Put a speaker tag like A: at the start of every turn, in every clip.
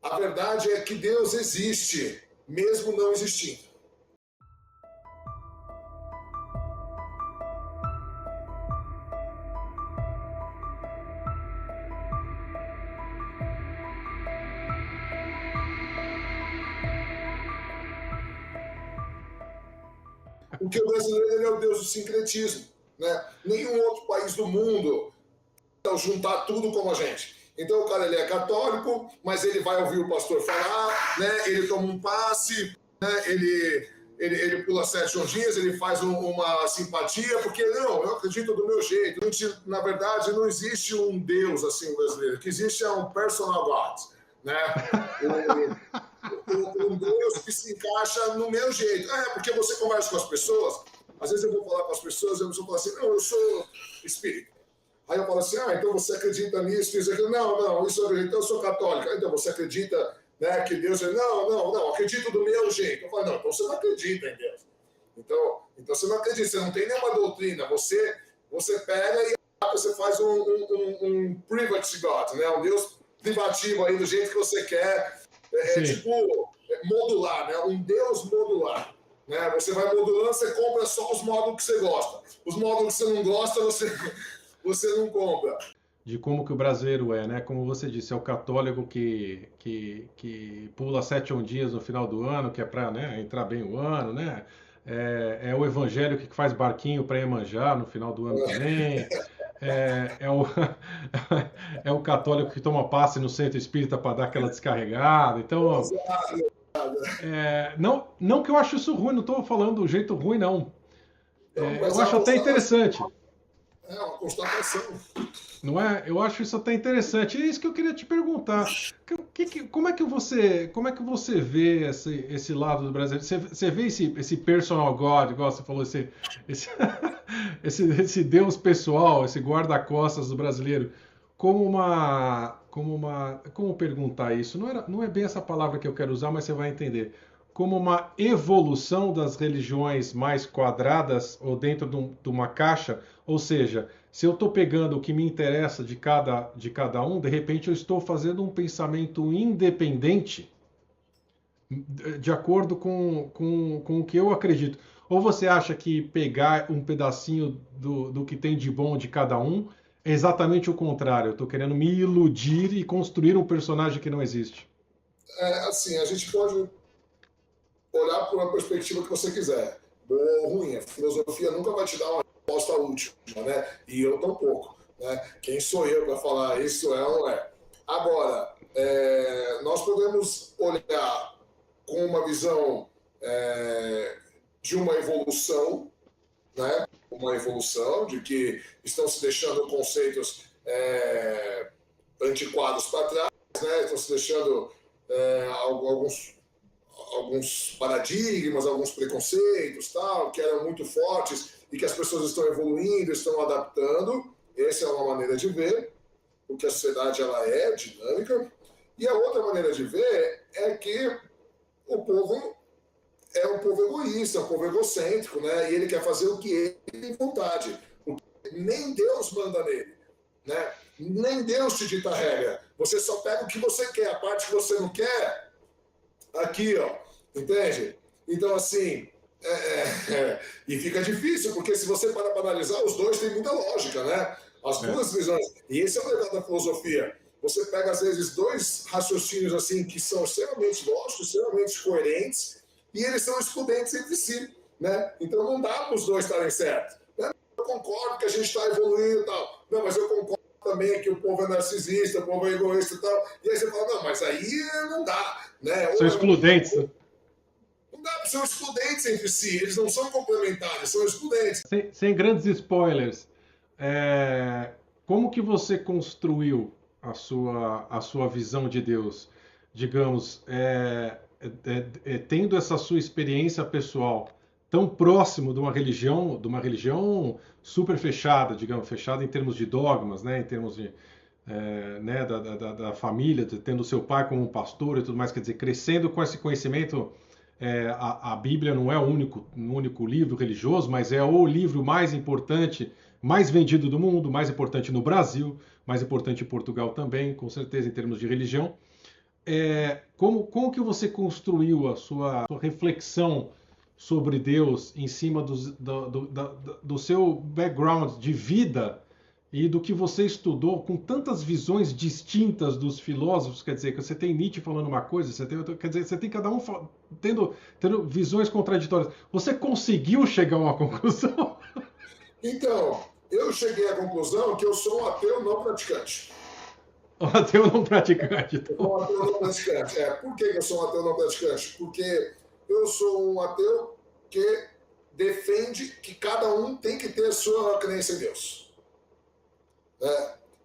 A: A verdade é que Deus existe, mesmo não existindo. Porque o brasileiro ele é o Deus do sincretismo, né? Nenhum outro país do mundo vai juntar tudo como a gente. Então o cara ele é católico, mas ele vai ouvir o pastor falar, né? Ele toma um passe, né? Ele pula 7 ondinhas, ele faz uma simpatia, porque não, eu acredito do meu jeito. Na verdade, não existe um Deus assim brasileiro. O que existe é um personal God, né? Um Deus que se encaixa no meu jeito. Porque você conversa com as pessoas, às vezes eu vou falar com as pessoas e a pessoa fala assim, não, eu sou espírita. Aí eu falo assim, então você acredita nisso, isso, aquilo. Não, isso eu acredito, eu sou católica. Então você acredita, né, que Deus... Não, acredito do meu jeito. Eu falo, não, então você não acredita em Deus. Então você não acredita, você não tem nenhuma doutrina. Você pega e você faz um private God, né, um Deus privativo aí do jeito que você quer. Tipo modular, né, um Deus modular. Né? Você vai modulando, você compra só os módulos que você gosta. Os módulos que você não gosta, você não compra.
B: De como que o brasileiro é, né? Como você disse, é o católico que pula 7 ondinhas no final do ano, que é para, né, entrar bem o ano, né? É o evangélico que faz barquinho para Iemanjá no final do ano também. É o católico que toma passe no centro espírita para dar aquela descarregada. Então, não que eu acho isso ruim, não estou falando do jeito ruim, não. Eu acho até interessante.
A: É uma constatação.
B: Não é? Eu acho isso até interessante. É isso que eu queria te perguntar. Como é que você vê esse lado do Brasil? Você vê esse personal God, igual você falou, esse Deus pessoal, esse guarda-costas do brasileiro, como perguntar isso? Não é bem essa palavra que eu quero usar, mas você vai entender. Como uma evolução das religiões mais quadradas ou dentro de uma caixa, ou seja, se eu estou pegando o que me interessa de cada um, de repente eu estou fazendo um pensamento independente de acordo com o que eu acredito. Ou você acha que pegar um pedacinho do que tem de bom de cada um é exatamente o contrário? Eu estou querendo me iludir e construir um personagem que não existe.
A: Assim, a gente pode olhar por uma perspectiva que você quiser. Boa ou ruim. A filosofia nunca vai te dar uma resposta última, né? E eu tampouco. Né? Quem sou eu para falar isso é ou não é? Agora, nós podemos olhar com uma visão de uma evolução, né? Uma evolução de que estão se deixando conceitos antiquados para trás, né? Estão se deixando alguns paradigmas, alguns preconceitos, tal, que eram muito fortes e que as pessoas estão evoluindo, estão adaptando. Essa é uma maneira de ver, porque a sociedade ela é dinâmica. E a outra maneira de ver é que o povo é um povo egoísta, um povo egocêntrico, né? E ele quer fazer o que ele tem vontade. Nem Deus manda nele, né? Nem Deus te dita a regra. Você só pega o que você quer, a parte que você não quer, aqui, ó, entende? Então, assim, e fica difícil, porque se você parar para analisar, os dois têm muita lógica, né? As duas visões. E esse é o legal da filosofia. Você pega, às vezes, dois raciocínios, assim, que são extremamente lógicos, extremamente coerentes, e eles são excludentes entre si, né? Então, não dá para os dois estarem certos. Né? Eu concordo que a gente está evoluindo e tal. Não, mas eu concordo também que o povo é narcisista, o povo é egoísta e tal. E aí você fala, não, mas aí não dá. Né?
B: São excludentes.
A: Não dá, são excludentes entre si, eles não são complementares, são excludentes.
B: Sem grandes spoilers, como que você construiu a sua visão de Deus? Digamos, tendo essa sua experiência pessoal tão próximo de uma religião super fechada, digamos, fechada em termos de dogmas, né, em termos de né, da família, tendo seu pai como um pastor e tudo mais, quer dizer, crescendo com esse conhecimento. A Bíblia não é o único livro religioso, mas é o livro mais importante, mais vendido do mundo, mais importante no Brasil, mais importante em Portugal também, com certeza, em termos de religião. como que você construiu a sua reflexão sobre Deus em cima do seu background de vida e do que você estudou com tantas visões distintas dos filósofos? Quer dizer, que você tem Nietzsche falando uma coisa, você tem outra, quer dizer, você tem cada um tendo visões contraditórias. Você conseguiu chegar a uma conclusão?
A: Então, eu cheguei à conclusão que eu sou um ateu não praticante.
B: Um ateu não praticante.
A: Eu sou um ateu não praticante. Por que eu sou um ateu não praticante? Porque eu sou um ateu que defende que cada um tem que ter a sua crença em Deus.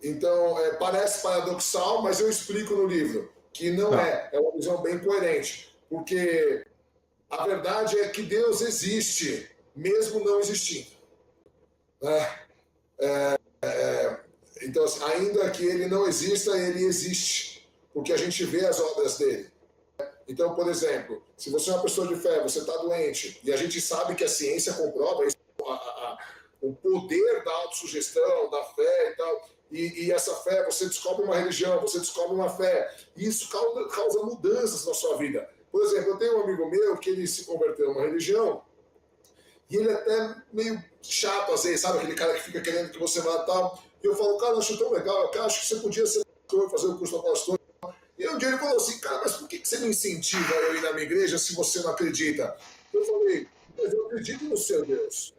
A: Então, parece paradoxal, mas eu explico no livro que não é uma visão bem coerente, porque a verdade é que Deus existe, mesmo não existindo. Então, ainda que ele não exista, ele existe, porque a gente vê as obras dele. Então, por exemplo, se você é uma pessoa de fé, você está doente, e a gente sabe que a ciência comprova isso, o poder da autossugestão, da fé e tal, e essa fé, você descobre uma religião, você descobre uma fé, e isso causa mudanças na sua vida. Por exemplo, eu tenho um amigo meu que ele se converteu a uma religião, e ele é até meio chato, às vezes, sabe? Aquele cara que fica querendo que você vá tal. E eu falo, cara, eu acho tão legal, eu acho que você podia ser pastor, fazer o curso da pastor. E um dia ele falou assim, cara, mas por que você me incentiva a eu ir na minha igreja se você não acredita? Eu falei, mas eu acredito no seu Deus.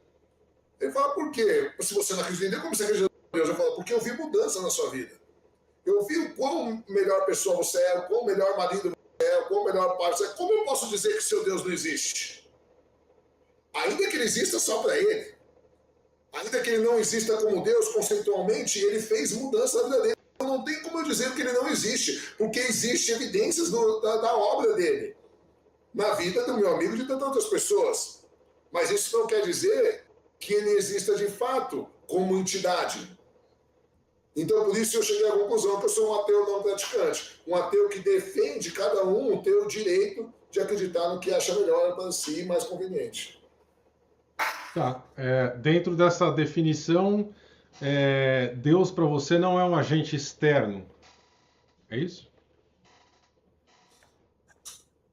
A: Ele fala, por quê? Se você não acredita em Deus, como você acredita no Deus? Eu falo, porque eu vi mudança na sua vida. Eu vi o quão melhor pessoa você é, o quão melhor marido você é, o quão melhor pai você é. Como eu posso dizer que seu Deus não existe? Ainda que ele exista só para ele, ainda que ele não exista como Deus conceitualmente, ele fez mudança na vida dele. Então não tem como eu dizer que ele não existe, porque existem evidências da obra dele na vida do meu amigo e de tantas outras pessoas. Mas isso não quer dizer que ele exista de fato como entidade. Então, por isso eu cheguei à conclusão que eu sou um ateu não praticante, um ateu que defende cada um ter o direito de acreditar no que acha melhor para si e mais conveniente.
B: Tá. Dentro dessa definição, Deus para você não é um agente externo. É isso?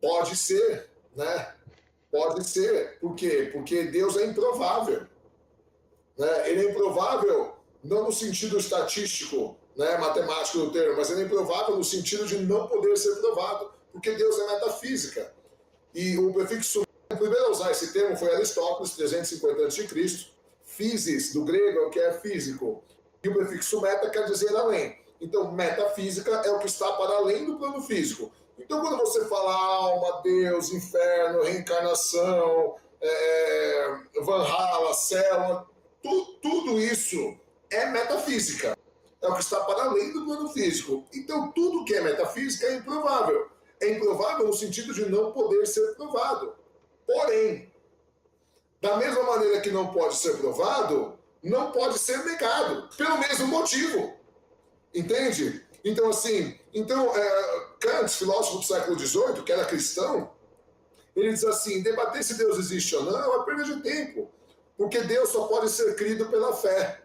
A: Pode ser, né? Pode ser. Por quê? Porque Deus é improvável. Né? Ele é improvável não no sentido estatístico, né, matemático do termo, mas ele é improvável no sentido de não poder ser provado, porque Deus é metafísica. E o prefixo, o primeiro a usar esse termo foi Aristóteles, 350 a.C., physis, do grego, é o que é físico. E o prefixo meta quer dizer além. Então, metafísica é o que está para além do plano físico. Então, quando você fala alma, Deus, inferno, reencarnação, Valhalla, céu, tudo isso é metafísica. É o que está para além do plano físico. Então, tudo que é metafísica é improvável. É improvável no sentido de não poder ser provado. Porém, da mesma maneira que não pode ser provado, não pode ser negado, pelo mesmo motivo. Entende? Então, assim, Kant, filósofo do século XVIII, que era cristão, ele diz assim, debater se Deus existe ou não é uma perda de tempo, porque Deus só pode ser crido pela fé.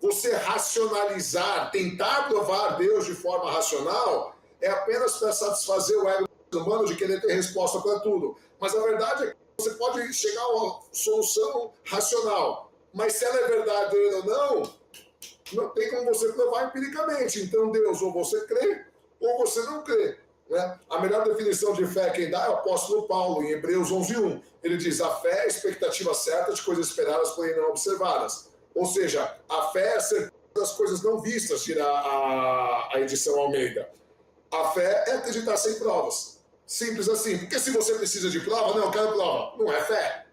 A: Você racionalizar, tentar provar Deus de forma racional, é apenas para satisfazer o ego humano de querer ter resposta para tudo. Mas a verdade é que você pode chegar a uma solução racional, mas se ela é verdadeira ou não tem como você provar empiricamente. Então, Deus, ou você crê, ou você não crê. Né? A melhor definição de fé quem dá é o apóstolo Paulo, em Hebreus 11:1. Ele diz, a fé é a expectativa certa de coisas esperadas, porém não observadas. Ou seja, a fé é a certeza das coisas não vistas, dirá a edição Almeida. A fé é acreditar sem provas. Simples assim. Porque se você precisa de prova, não, eu quero prova. Não é fé.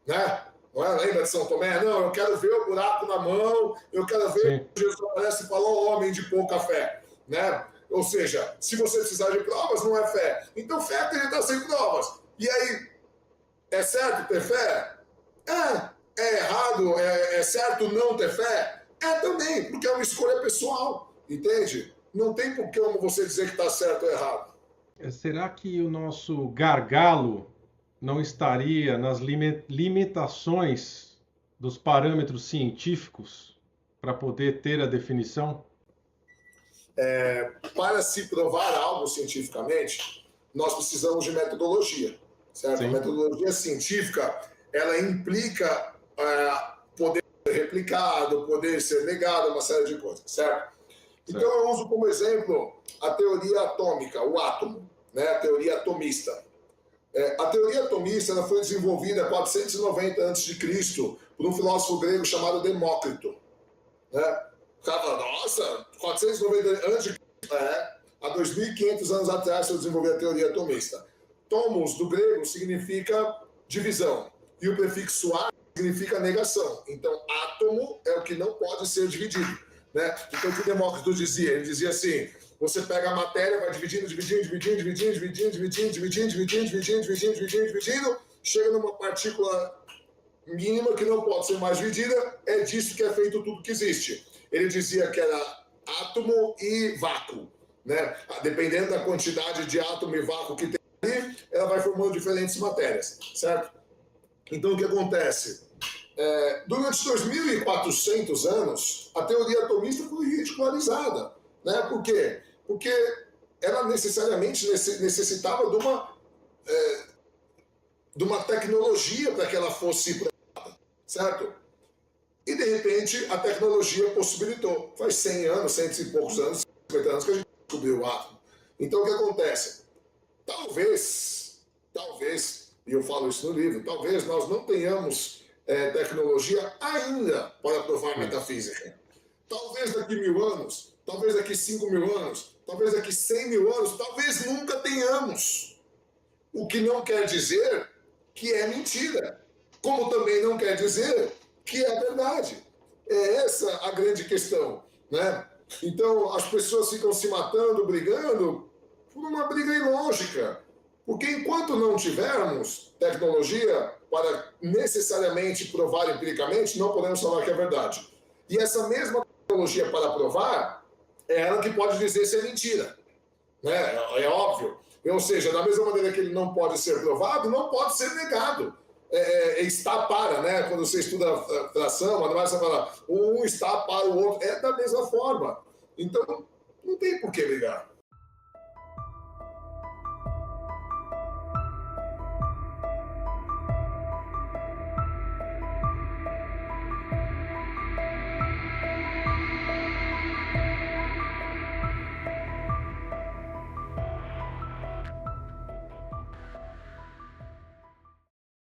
A: Né? Não é? Lembra de São Tomé? Não, eu quero ver o buraco na mão, eu quero ver o Jesus aparece e falou homem de pouca fé. Né? Ou seja, se você precisar de provas, não é fé. Então fé é acreditar sem provas. E aí, é certo ter fé? É errado? É certo não ter fé? É também, porque é uma escolha pessoal. Entende? Não tem por que você dizer que está certo ou errado.
B: Será que o nosso gargalo não estaria nas limitações dos parâmetros científicos para poder ter a definição?
A: Para se provar algo cientificamente, nós precisamos de metodologia, certo? Sim. A metodologia científica, ela implica poder ser replicado, poder ser negado, uma série de coisas, certo? Então eu uso como exemplo a teoria atômica, o átomo, né? A teoria atomista. A teoria atomista ela foi desenvolvida em 490 a.C. por um filósofo grego chamado Demócrito. Né? O cara fala, nossa, 490 a.C., há 2.500 anos atrás eu desenvolvi a teoria atomista. Tomos, do grego, significa divisão, e o prefixo a significa negação. Então, átomo é o que não pode ser dividido. Né? Então, o que o Demócrito dizia? Ele dizia assim, você pega a matéria, vai dividindo, chega numa partícula mínima que não pode ser mais dividida, é disso que é feito tudo que existe. Ele dizia que era átomo e vácuo. Né? Dependendo da quantidade de átomo e vácuo que tem ali, ela vai formando diferentes matérias, certo? Então, o que acontece? Durante 2.400 anos, a teoria atomista foi ridicularizada. Né? Por quê? Porque ela necessariamente necessitava de uma tecnologia para que ela fosse provada, certo? E, de repente, a tecnologia possibilitou. Faz 100 anos, 100 e poucos anos, 50 anos que a gente descobriu o átomo. Então, o que acontece? Talvez, e eu falo isso no livro, talvez nós não tenhamos tecnologia ainda para provar metafísica. Talvez daqui 1.000 anos, talvez daqui 5.000 anos, talvez daqui 100.000 anos, talvez nunca tenhamos. O que não quer dizer que é mentira, como também não quer dizer que é verdade. É essa a grande questão, né? Então, as pessoas ficam se matando, brigando, por uma briga ilógica. Porque enquanto não tivermos tecnologia para necessariamente provar empiricamente, não podemos falar que é verdade. E essa mesma tecnologia para provar é ela que pode dizer se é mentira. Né? É óbvio. Ou seja, da mesma maneira que ele não pode ser provado, não pode ser negado. Está para, né? Quando você estuda fração, você fala, um está para o outro. É da mesma forma. Então, não tem por que brigar.